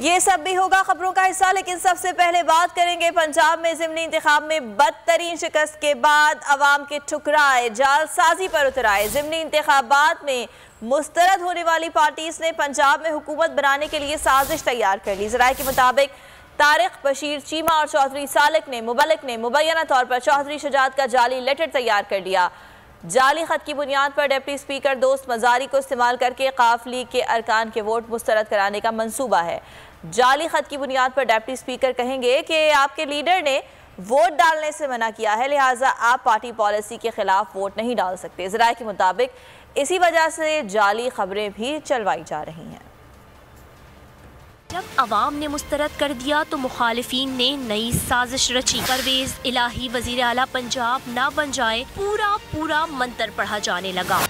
ये सब भी होगा खबरों का हिस्सा, लेकिन सबसे पहले बात करेंगे पंजाब में ज़िमनी इंतखाब में बदतरीन शिकस्त के बाद अवाम के ठुकराए जालसाजी पर उतर आए। ज़िमनी इंतखाबात में मुस्तरद होने वाली पार्टीज ने पंजाब में हुकूमत बनाने के लिए साजिश तैयार कर ली। ज़राए के मुताबिक तारिक बशीर चीमा और चौधरी सालिक ने मुबैना तौर पर चौधरी शुजात का जाली लेटर तैयार कर लिया। जाली खत की बुनियाद पर डिप्टी स्पीकर दोस्त मजारी को इस्तेमाल करके काफ लीग के अरकान के वोट मुस्तरद कराने का मंसूबा है। जाली खत की बुनियाद पर डिप्टी स्पीकर कहेंगे कि आपके लीडर ने वोट डालने से मना किया है, लिहाजा आप पार्टी पॉलिसी के खिलाफ वोट नहीं डाल सकते। ज़राए के मुताबिक इसी वजह से जाली खबरें भी चलवाई जा रही हैं। जब अवाम ने मुस्तरद कर दिया तो मुखालिफिन ने नई साजिश रची। परवेज इलाही वजीर आला पंजाब ना बन जाए, पूरा मंत्र पढ़ा जाने लगा।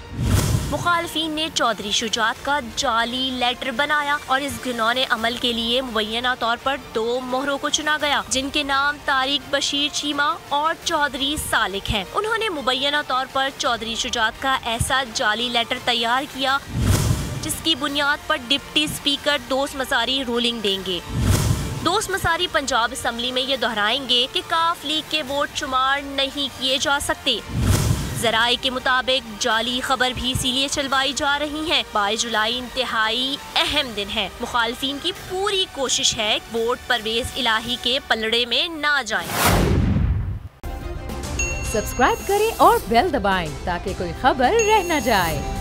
मुखालिफिन ने चौधरी शुजात का जाली लेटर बनाया और इस घिनौने अमल के लिए मुबैना तौर पर 2 मोहरों को चुना गया, जिनके नाम तारिक बशीर चीमा और चौधरी सालिक हैं। उन्होंने मुबैना तौर पर चौधरी शुजात का ऐसा जाली लेटर तैयार किया जिसकी बुनियाद पर डिप्टी स्पीकर दोस्त मसारी रूलिंग देंगे। दोस्त मसारी पंजाब असम्बली में ये दोहराएंगे कि काफ लीग के वोट शुमार नहीं किए जा सकते। ज़राए के मुताबिक जाली खबर भी इसीलिए चलवाई जा रही है। 22 जुलाई इंतहाई अहम दिन है। मुखालिफिन की पूरी कोशिश है वोट परवेज इलाही के पलड़े में ना जाए। सब्सक्राइब करें और बेल दबाएं ताकि कोई खबर रह न जाए।